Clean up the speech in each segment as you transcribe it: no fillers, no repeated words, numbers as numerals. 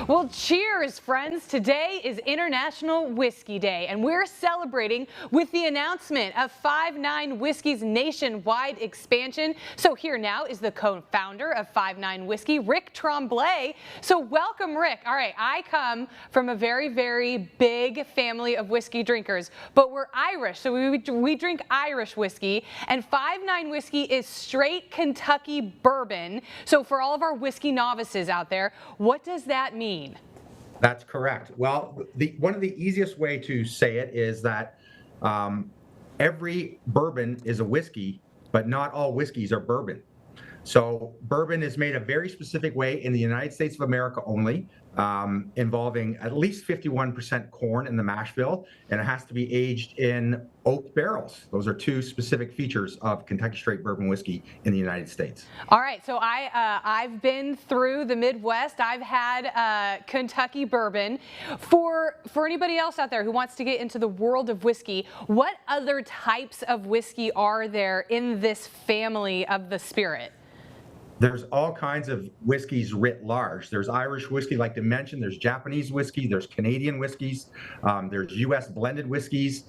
Well, cheers, friends. Today is International Whiskey Day, and we're celebrating with the announcement of 5-9 Whiskey's nationwide expansion. So here now is the co-founder of 5-9 Whiskey, Rick Tremblay. So welcome, Rick. All right, I come from a very, very big family of whiskey drinkers, but we're Irish, so we drink Irish whiskey, and 5-9 Whiskey is straight Kentucky bourbon. So for all of our whiskey novices out there, what does that mean? That's correct. Well, one of the easiest way to say it is that every bourbon is a whiskey, but not all whiskeys are bourbon. So bourbon is made a very specific way in the United States of America only, involving at least 51% corn in the mash bill, and it has to be aged in oak barrels. Those are two specific features of Kentucky Straight Bourbon whiskey in the United States. All right, so I've been through the Midwest. I've had Kentucky bourbon. For anybody else out there who wants to get into the world of whiskey, what other types of whiskey are there in this family of the spirit? There's all kinds of whiskeys writ large. There's Irish whiskey, like to mention. There's Japanese whiskey. There's Canadian whiskeys. There's U.S. blended whiskeys.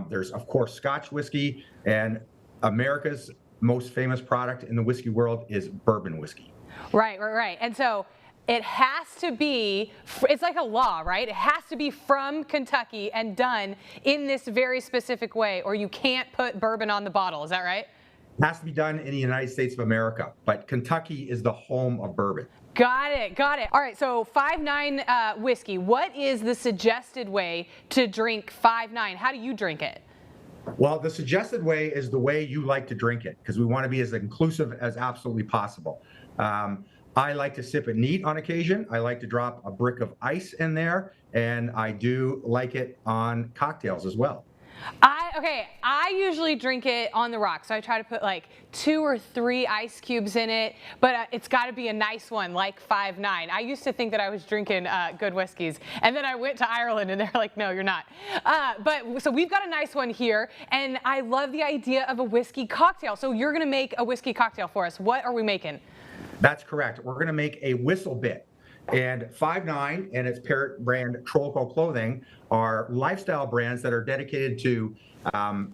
There's, of course, Scotch whiskey. And America's most famous product in the whiskey world is bourbon whiskey. Right. And so it has to be, it's like a law, right? It has to be from Kentucky and done in this very specific way, or you can't put bourbon on the bottle. Is that right? It has to be done in the United States of America, but Kentucky is the home of bourbon. Got it. All right, so 5-9 whiskey. What is the suggested way to drink 5-9? How do you drink it? Well, the suggested way is the way you like to drink it, because we want to be as inclusive as absolutely possible. I like to sip it neat on occasion. I like to drop a brick of ice in there, and I do like it on cocktails as well. I usually drink it on the rocks. So I try to put like 2 or 3 ice cubes in it, but it's got to be a nice one like 5-9. I used to think that I was drinking good whiskeys, and then I went to Ireland and they're like, no, you're not. So we've got a nice one here, and I love the idea of a whiskey cocktail. So you're going to make a whiskey cocktail for us. What are we making? That's correct. We're going to make a whistle bit. And 5-9 and its parent brand Trolco Clothing are lifestyle brands that are dedicated to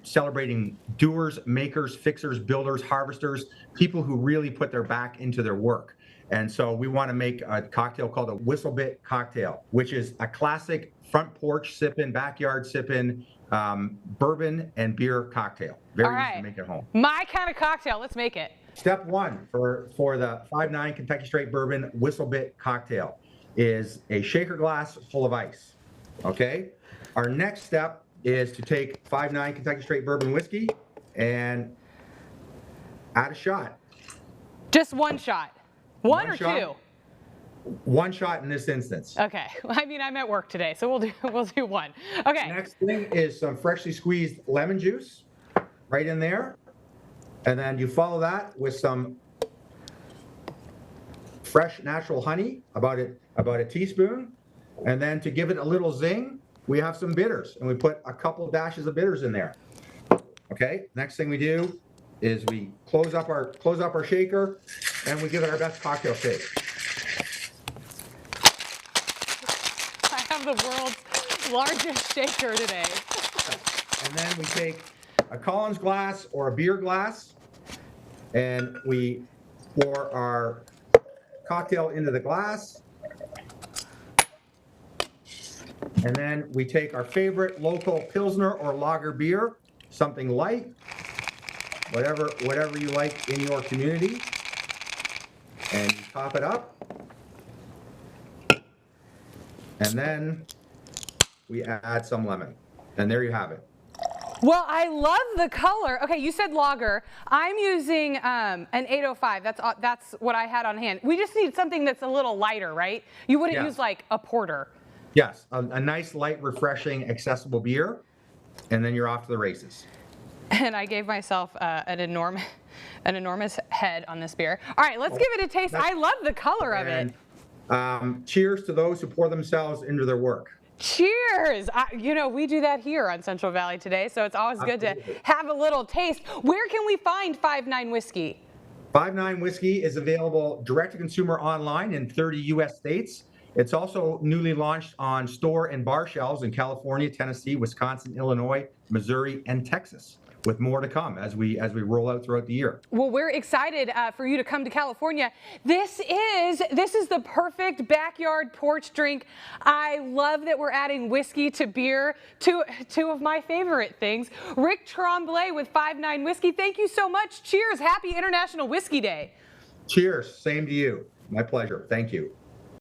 celebrating doers, makers, fixers, builders, harvesters, people who really put their back into their work. And so we want to make a cocktail called a whistle bit cocktail, which is a classic front porch sipping, backyard sipping bourbon and beer cocktail. Very easy to make at home. My kind of cocktail. Let's make it. Step one for the 5-9 Kentucky Straight Bourbon Whistle Bit Cocktail is a shaker glass full of ice. Okay? Our next step is to take 5-9 Kentucky Straight Bourbon whiskey and add a shot. Just one shot? One or shot, 2? One shot in this instance. Okay. I mean, I'm at work today, so we'll do one. Okay. Next thing is some freshly squeezed lemon juice right in there. And then you follow that with some fresh natural honey, about a teaspoon. And then to give it a little zing, we have some bitters, and we put a couple of dashes of bitters in there. Okay. Next thing we do is we close up our shaker, and we give it our best cocktail shake. I have the world's largest shaker today. And then we take a Collins glass or a beer glass, and we pour our cocktail into the glass. And then we take our favorite local Pilsner or lager beer, something light, whatever you like in your community, and you top it up. And then we add some lemon. And there you have it. Well, I love the color. Okay, you said lager. I'm using an 805. That's what I had on hand. We just need something that's a little lighter, right? You wouldn't use like a porter. Yes, a nice, light, refreshing, accessible beer, and then you're off to the races. And I gave myself an enormous head on this beer. All right, let's give it a taste. I love the color of it. Cheers to those who pour themselves into their work. Cheers! We do that here on Central Valley Today, so it's always good to have a little taste. Where can we find 5-9 Whiskey? 5-9 Whiskey is available direct to consumer online in 30 U.S. states. It's also newly launched on store and bar shelves in California, Tennessee, Wisconsin, Illinois, Missouri, and Texas, with more to come as we roll out throughout the year. Well, we're excited for you to come to California. This is the perfect backyard porch drink. I love that we're adding whiskey to beer, two of my favorite things. Rick Tremblay with 5-9 Whiskey, thank you so much. Cheers. Happy International Whiskey Day. Cheers. Same to you. My pleasure. Thank you.